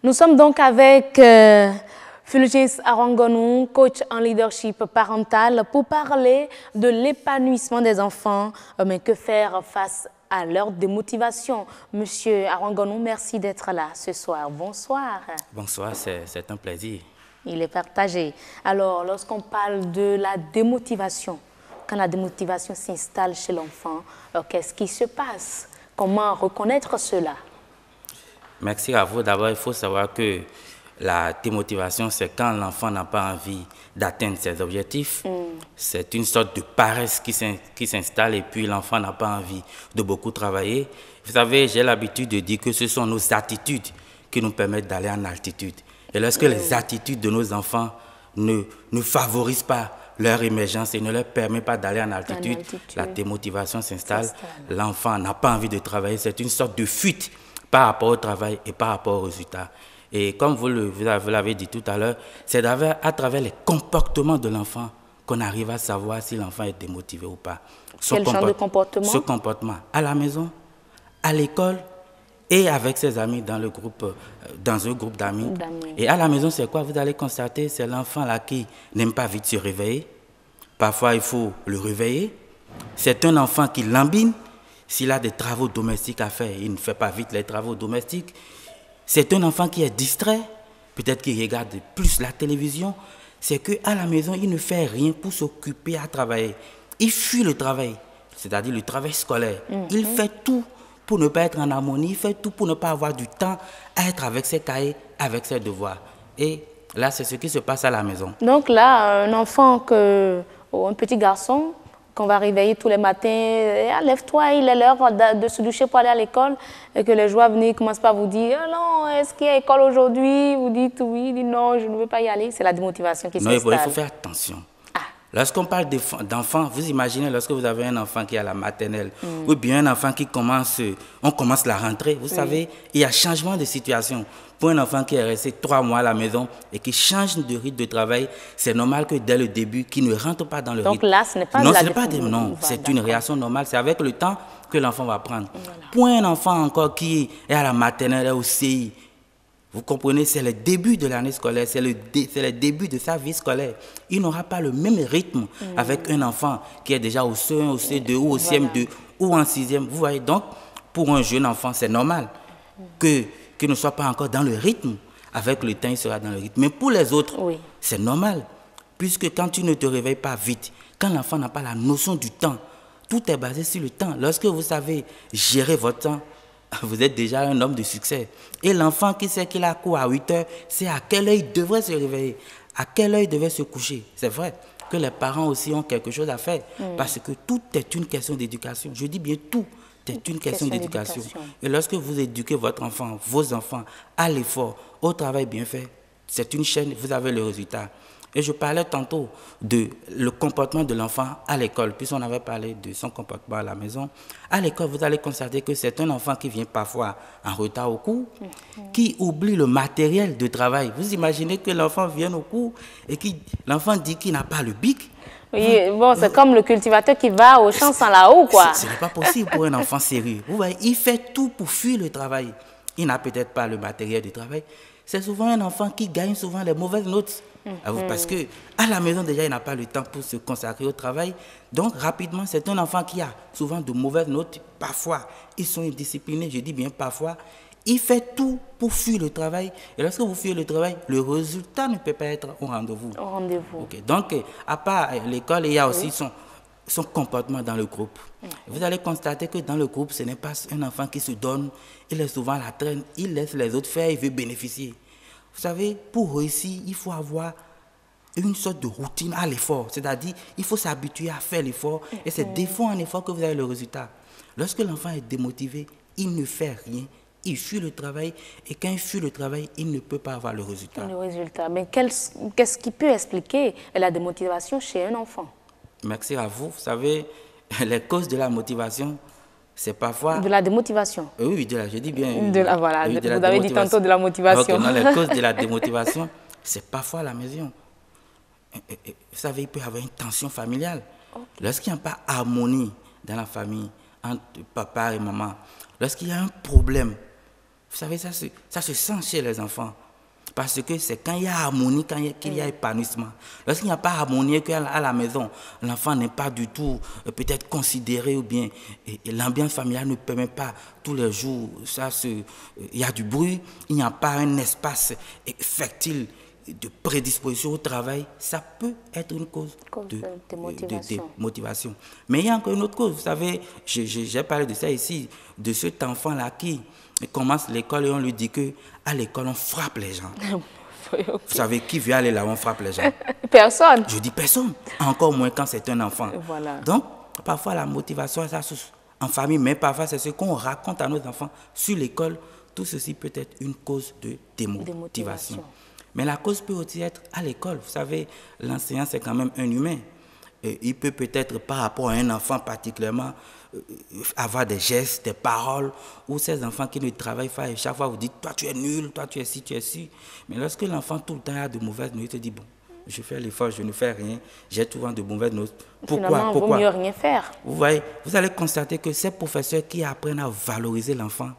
Nous sommes donc avec Fulgence Arangonou, coach en leadership parental, pour parler de l'épanouissement des enfants, mais que faire face à leur démotivation. Monsieur Arangonou, merci d'être là ce soir. Bonsoir. Bonsoir, c'est un plaisir. Il est partagé. Alors, lorsqu'on parle de la démotivation, quand la démotivation s'installe chez l'enfant, qu'est-ce qui se passe? Comment reconnaître cela? Merci à vous. D'abord, il faut savoir que la démotivation, c'est quand l'enfant n'a pas envie d'atteindre ses objectifs. C'est une sorte de paresse qui s'installe et puis l'enfant n'a pas envie de beaucoup travailler. Vous savez, j'ai l'habitude de dire que ce sont nos attitudes qui nous permettent d'aller en altitude. Et lorsque les attitudes de nos enfants ne favorisent pas leur émergence et ne leur permet pas d'aller en altitude, la démotivation s'installe. L'enfant n'a pas envie de travailler. C'est une sorte de fuite par rapport au travail et par rapport aux résultats. Et comme vous l'avez dit tout à l'heure, c'est à travers les comportements de l'enfant qu'on arrive à savoir si l'enfant est démotivé ou pas. Quel genre de comportement? Ce comportement à la maison, à l'école et avec ses amis dans un groupe d'amis. Et à la maison, c'est quoi? Vous allez constater, c'est l'enfant là qui n'aime pas vite se réveiller. Parfois, il faut le réveiller. C'est un enfant qui lambine. S'il a des travaux domestiques à faire, il ne fait pas vite les travaux domestiques. C'est un enfant qui est distrait. Peut-être qu'il regarde plus la télévision. C'est qu'à la maison, il ne fait rien pour s'occuper à travailler. Il fuit le travail, c'est-à-dire le travail scolaire. Il fait tout pour ne pas être en harmonie. Il fait tout pour ne pas avoir du temps à être avec ses cahiers, avec ses devoirs. Et là, c'est ce qui se passe à la maison. Donc là, un enfant, un petit garçon, qu'on va réveiller tous les matins, lève-toi, il est l'heure de se doucher pour aller à l'école, et que les joueurs venus commencent par vous dire « Non, est-ce qu'il y a école aujourd'hui ?» Vous dites « Oui », il dit « Non, je ne veux pas y aller ». C'est la démotivation qui s'installe. Non, il faut faire attention. Lorsqu'on parle d'enfants, vous imaginez lorsque vous avez un enfant qui est à la maternelle, ou bien un enfant qui commence la rentrée, vous savez, il y a changement de situation. Pour un enfant qui est resté 3 mois à la maison et qui change de rythme de travail, c'est normal que dès le début, qu'il ne rentre pas dans le rythme. Donc là, ce n'est pas Non, c'est une réaction normale. C'est avec le temps que l'enfant va prendre. Pour un enfant encore qui est à la maternelle, au CI, vous comprenez, c'est le début de l'année scolaire, c'est le début de sa vie scolaire. Il n'aura pas le même rythme avec un enfant qui est déjà au CE1, au C2 ou au CM2 ou en 6e. Vous voyez, donc, pour un jeune enfant, c'est normal qu'il ne soit pas encore dans le rythme. Avec le temps, il sera dans le rythme. Mais pour les autres, c'est normal. Puisque quand tu ne te réveilles pas vite, quand l'enfant n'a pas la notion du temps, tout est basé sur le temps. Lorsque vous savez gérer votre temps, vous êtes déjà un homme de succès. Et l'enfant qui sait qu'il a cours à 8 heures, c'est à quelle heure il devrait se réveiller, à quelle heure il devrait se coucher. C'est vrai que les parents aussi ont quelque chose à faire, parce que tout est une question d'éducation. Je dis bien tout est une question d'éducation. Et lorsque vous éduquez votre enfant, vos enfants, à l'effort, au travail bien fait, c'est une chaîne, vous avez le résultat. Et je parlais tantôt de le comportement de l'enfant à l'école, puisqu'on avait parlé de son comportement à la maison. À l'école, vous allez constater que c'est un enfant qui vient parfois en retard au cours, qui oublie le matériel de travail. Vous imaginez que l'enfant vient au cours et l'enfant dit qu'il n'a pas le bic. Oui, bon, c'est comme le cultivateur qui va au champ sans la houe, quoi. Ce n'est pas possible pour un enfant sérieux. Vous voyez, il fait tout pour fuir le travail. Il n'a peut-être pas le matériel de travail. C'est souvent un enfant qui gagne souvent les mauvaises notes. Parce qu'à la maison, déjà, il n'a pas le temps pour se consacrer au travail. Donc, rapidement, c'est un enfant qui a souvent de mauvaises notes. Parfois, ils sont indisciplinés. Je dis bien parfois. Il fait tout pour fuir le travail. Et lorsque vous fuyez le travail, le résultat ne peut pas être au rendez-vous. Au rendez-vous. Okay. Donc, à part l'école, il y a aussi son comportement dans le groupe. Vous allez constater que dans le groupe, ce n'est pas un enfant qui se donne. Il est souvent à la traîne. Il laisse les autres faire. Il veut bénéficier. Vous savez, pour réussir, il faut avoir une sorte de routine à l'effort. C'est-à-dire, il faut s'habituer à faire l'effort. Et c'est d'effort en effort que vous avez le résultat. Lorsque l'enfant est démotivé, il ne fait rien. Il fuit le travail. Et quand il fuit le travail, il ne peut pas avoir le résultat. Le résultat. Mais qu'est-ce qui peut expliquer la démotivation chez un enfant? Merci à vous. Vous savez, les causes de la motivation, c'est parfois... De la démotivation? Oui, je dis bien. Voilà, vous avez dit tantôt de la motivation. Non, les causes de la démotivation, c'est parfois la maison. Vous savez, il peut y avoir une tension familiale. Lorsqu'il n'y a pas d'harmonie dans la famille, entre papa et maman, lorsqu'il y a un problème Vous savez, ça se sent chez les enfants. Parce que c'est quand il y a harmonie, qu'il y a épanouissement. Lorsqu'il n'y a pas harmonie, qu'à la maison, l'enfant n'est pas du tout peut-être considéré ou bien et l'ambiance familiale ne permet pas tous les jours, il y a du bruit, il n'y a pas un espace fertile de prédisposition au travail, ça peut être une cause de motivation. Mais il y a encore une autre cause. Vous savez, j'ai parlé de ça ici, de cet enfant-là qui commence l'école et on lui dit qu'à l'école, on frappe les gens. Okay. Vous savez, qui veut aller là où on frappe les gens? Personne. Je dis personne. Encore moins quand c'est un enfant. Voilà. Donc, parfois, la motivation, ça en famille, mais parfois, c'est ce qu'on raconte à nos enfants sur l'école. Tout ceci peut être une cause de démotivation. Mais la cause peut aussi être à l'école. Vous savez, l'enseignant, c'est quand même un humain. Il peut peut-être, par rapport à un enfant particulièrement, avoir des gestes, des paroles, ou ces enfants qui ne travaillent pas, et chaque fois vous dites, toi tu es nul, toi tu es ci, tu es ci. Mais lorsque l'enfant tout le temps a de mauvaises notes, il te dit, bon, je fais l'effort, je ne fais rien, j'ai souvent de mauvaises notes. Pourquoi? Il vaut mieux rien faire. Vous voyez, vous allez constater que ces professeurs qui apprennent à valoriser l'enfant,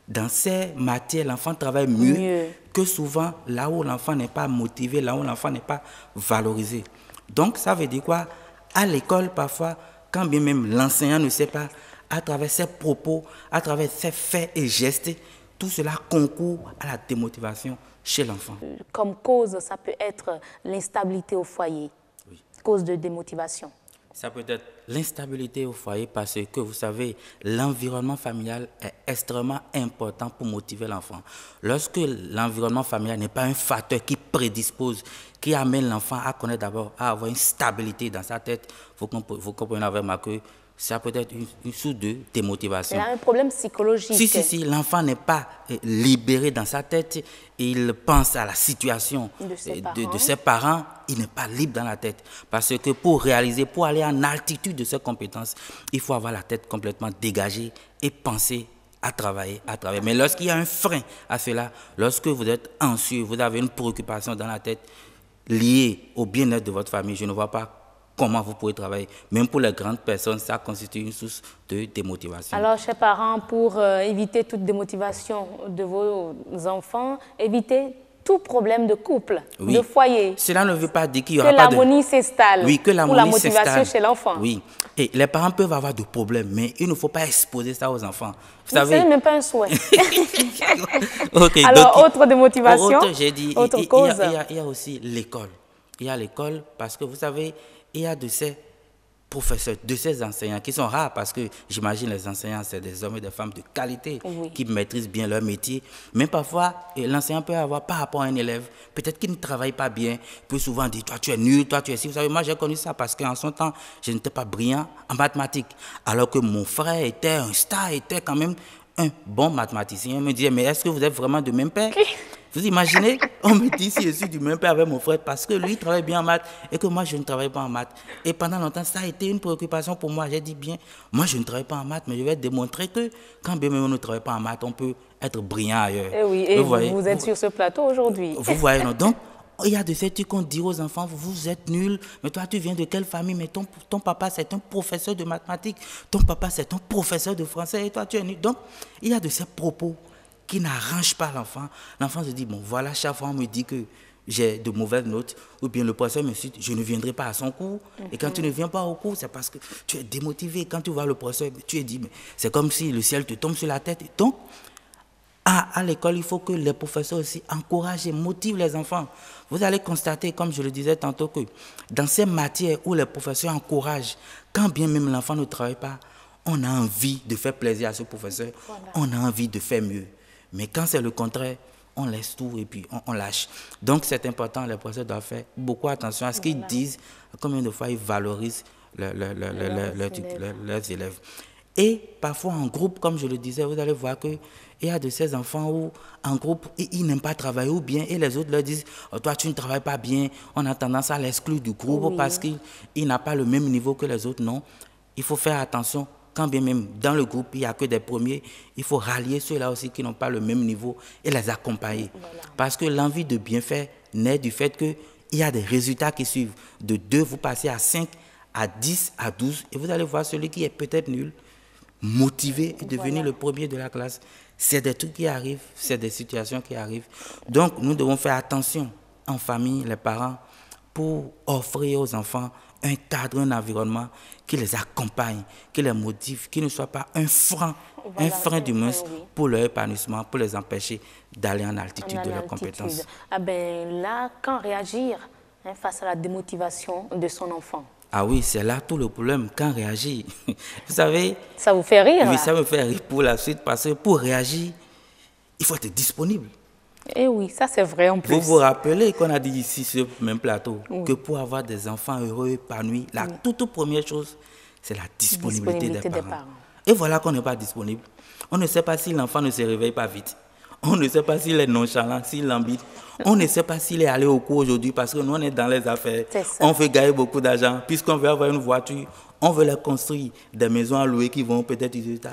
dans ces matières, l'enfant travaille mieux que souvent là où l'enfant n'est pas motivé, là où l'enfant n'est pas valorisé. Donc, ça veut dire quoi? À l'école, parfois, quand bien même l'enseignant ne sait pas, à travers ses propos, à travers ses faits et gestes, tout cela concourt à la démotivation chez l'enfant. Comme cause, ça peut être l'instabilité au foyer, cause de démotivation. Ça peut être l'instabilité au foyer parce que, vous savez, l'environnement familial est extrêmement important pour motiver l'enfant. Lorsque l'environnement familial n'est pas un facteur qui prédispose, qui amène l'enfant à connaître d'abord, à avoir une stabilité dans sa tête, vous comprenez avec moi que ça peut être une source de démotivation. Il y a un problème psychologique. Si l'enfant n'est pas libéré dans sa tête, il pense à la situation de ses parents, il n'est pas libre dans la tête. Parce que pour réaliser, pour aller en altitude de ses compétences, il faut avoir la tête complètement dégagée et penser à travailler. Mais lorsqu'il y a un frein à cela, lorsque vous êtes anxieux, vous avez une préoccupation dans la tête liée au bien-être de votre famille, je ne vois pas comment vous pouvez travailler. Même pour les grandes personnes, ça constitue une source de démotivation. Alors, chers parents, pour éviter toute démotivation de vos enfants, évitez tout problème de couple, de foyer. Cela ne veut pas dire qu'il y aura pas de... Que l'harmonie s'installe pour la motivation chez l'enfant. Oui, et les parents peuvent avoir de problèmes, mais il ne faut pas exposer ça aux enfants. Vous savez, ce n'est même pas un souhait. Okay, alors, donc, autre démotivation, j'ai dit, autre cause. Il y a aussi l'école. Il y a l'école parce que, vous savez, il y a de ces professeurs, de ces enseignants qui sont rares parce que j'imagine les enseignants, c'est des hommes et des femmes de qualité qui maîtrisent bien leur métier. Mais parfois, l'enseignant peut avoir par rapport à un élève, peut-être qu'il ne travaille pas bien, peut souvent dire, toi tu es nul, toi tu es si. Vous savez, moi j'ai connu ça parce qu'en son temps, je n'étais pas brillant en mathématiques. Alors que mon frère était un star, était quand même un bon mathématicien. Il me disait, mais est-ce que vous êtes vraiment de même père? Vous imaginez, on me dit si je suis du même père avec mon frère parce que lui il travaille bien en maths et que moi je ne travaille pas en maths. Et pendant longtemps, ça a été une préoccupation pour moi. J'ai dit bien, moi je ne travaille pas en maths, mais je vais démontrer que quand bien même on ne travaille pas en maths, on peut être brillant ailleurs. Et oui, et vous êtes sur ce plateau aujourd'hui. Vous voyez, non? Donc, il y a de ces trucs qu'on dit aux enfants, vous êtes nuls, mais toi tu viens de quelle famille? Mais ton papa c'est un professeur de mathématiques, ton papa c'est un professeur de français et toi tu es nul. Donc, il y a de ces propos qui n'arrange pas l'enfant. L'enfant se dit, bon, voilà, chaque fois on me dit que j'ai de mauvaises notes, ou bien le professeur me dit, je ne viendrai pas à son cours. Et quand tu ne viens pas au cours, c'est parce que tu es démotivé. Quand tu vois le professeur, tu es dit, mais c'est comme si le ciel te tombe sur la tête. Donc, à l'école, il faut que les professeurs aussi encouragent et motivent les enfants. Vous allez constater, comme je le disais tantôt, que dans ces matières où les professeurs encouragent, quand bien même l'enfant ne travaille pas, on a envie de faire plaisir à ce professeur, on a envie de faire mieux. Mais quand c'est le contraire, on laisse tout et puis on lâche. Donc c'est important, les professeurs doivent faire beaucoup attention à ce qu'ils disent, combien de fois ils valorisent leurs élèves. Et parfois en groupe, comme je le disais, vous allez voir qu'il y a de ces enfants où en groupe, ils n'aiment pas travailler ou bien, et les autres leur disent, oh, toi tu ne travailles pas bien, on a tendance à l'exclure du groupe parce qu'il n'a pas le même niveau que les autres. Non, il faut faire attention. Quand bien même dans le groupe, il n'y a que des premiers, il faut rallier ceux-là aussi qui n'ont pas le même niveau et les accompagner. Parce que l'envie de bien faire naît du fait qu'il y a des résultats qui suivent. De 2, vous passez à 5, à 10, à 12, et vous allez voir celui qui est peut-être nul, motivé et devenir le premier de la classe. C'est des trucs qui arrivent, c'est des situations qui arrivent. Donc, nous devons faire attention en famille, les parents, pour offrir aux enfants un cadre, un environnement qui les accompagne, qui les motive, qui ne soit pas un frein, un frein du moins pour leur épanouissement, pour les empêcher d'aller en altitude de leurs compétences. Ah ben là, quand réagir face à la démotivation de son enfant? Ah oui, c'est là tout le problème, quand réagir. Vous savez... Ça vous fait rire? Oui, ça me fait rire pour la suite, parce que pour réagir, il faut être disponible. Eh oui, ça c'est vrai en plus. Vous vous rappelez qu'on a dit ici sur le même plateau que pour avoir des enfants heureux, épanouis, la toute première chose, c'est la disponibilité des parents. Et voilà qu'on n'est pas disponible. On ne sait pas si l'enfant ne se réveille pas vite. On ne sait pas s'il est nonchalant, s'il l'embête. On ne sait pas s'il est allé au cours aujourd'hui parce que nous, on est dans les affaires. On veut gagner beaucoup d'argent. Puisqu'on veut avoir une voiture, on veut leur construire des maisons à louer qui vont peut-être utiliser ça.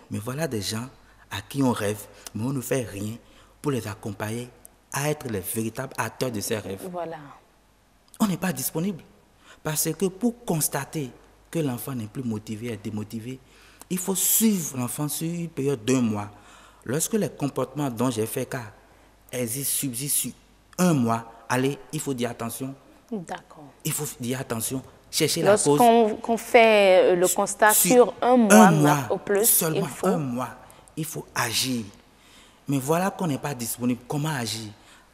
Mais voilà des gens à qui on rêve, mais on ne fait rien pour les accompagner à être les véritables acteurs de ces rêves. Voilà. On n'est pas disponible. Parce que pour constater que l'enfant n'est plus motivé et démotivé, il faut suivre l'enfant sur une période d'1 mois. Lorsque les comportements dont j'ai fait cas subsistent sur 1 mois, allez, il faut dire attention. D'accord. Il faut dire attention, chercher la cause. Lorsqu'on fait le constat sur 1 mois, au plus, seulement 1 mois, il faut agir. Mais voilà qu'on n'est pas disponible. Comment agir?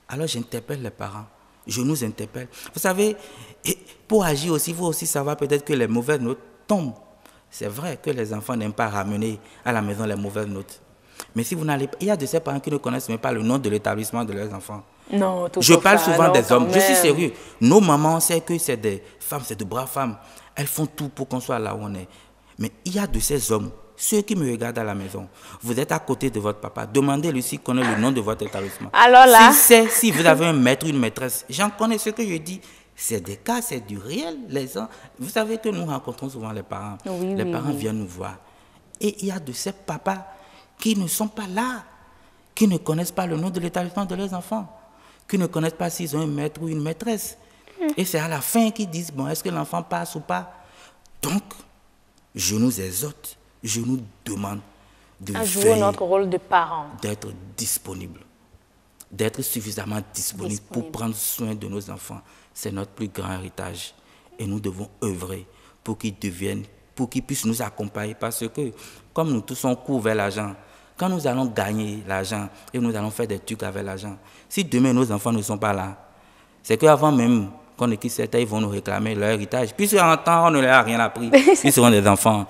Alors j'interpelle les parents. Je nous interpelle. Vous savez, pour agir aussi, il faut aussi savoir peut-être que les mauvaises notes tombent. C'est vrai que les enfants n'aiment pas ramener à la maison les mauvaises notes. Mais si vous n'allez pas... Il y a de ces parents qui ne connaissent même pas le nom de l'établissement de leurs enfants. Non, tout Je parle souvent des hommes. Même. Je suis sérieux. Nos mamans, c'est que c'est des femmes, c'est de braves femmes. Elles font tout pour qu'on soit là où on est. Mais il y a de ces hommes, ceux qui me regardent à la maison. Vous êtes à côté de votre papa. Demandez-lui s'il connaît le nom de votre établissement. Alors là... Si vous avez un maître ou une maîtresse, j'en connais ce que je dis. C'est des cas, c'est du réel. Vous savez que nous rencontrons souvent les parents. Oui, les parents viennent nous voir. Et il y a de ces papas qui ne sont pas là, qui ne connaissent pas le nom de l'établissement de leurs enfants, qui ne connaissent pas s'ils ont un maître ou une maîtresse. Et c'est à la fin qu'ils disent, bon, est-ce que l'enfant passe ou pas? Donc, je nous exhorte, je nous demande de jouer notre rôle de parent, d'être disponible, d'être suffisamment disponible pour prendre soin de nos enfants. C'est notre plus grand héritage. Et nous devons œuvrer pour qu'ils deviennent, pour qu'ils puissent nous accompagner. Parce que, comme nous tous on court vers l'argent, quand nous allons gagner l'argent et nous allons faire des trucs avec l'argent, si demain nos enfants ne sont pas là, c'est qu'avant même qu'on ait quitte cette terre, ils vont nous réclamer leur héritage. Puisqu'en temps, on ne leur a rien appris. Ils seront des enfants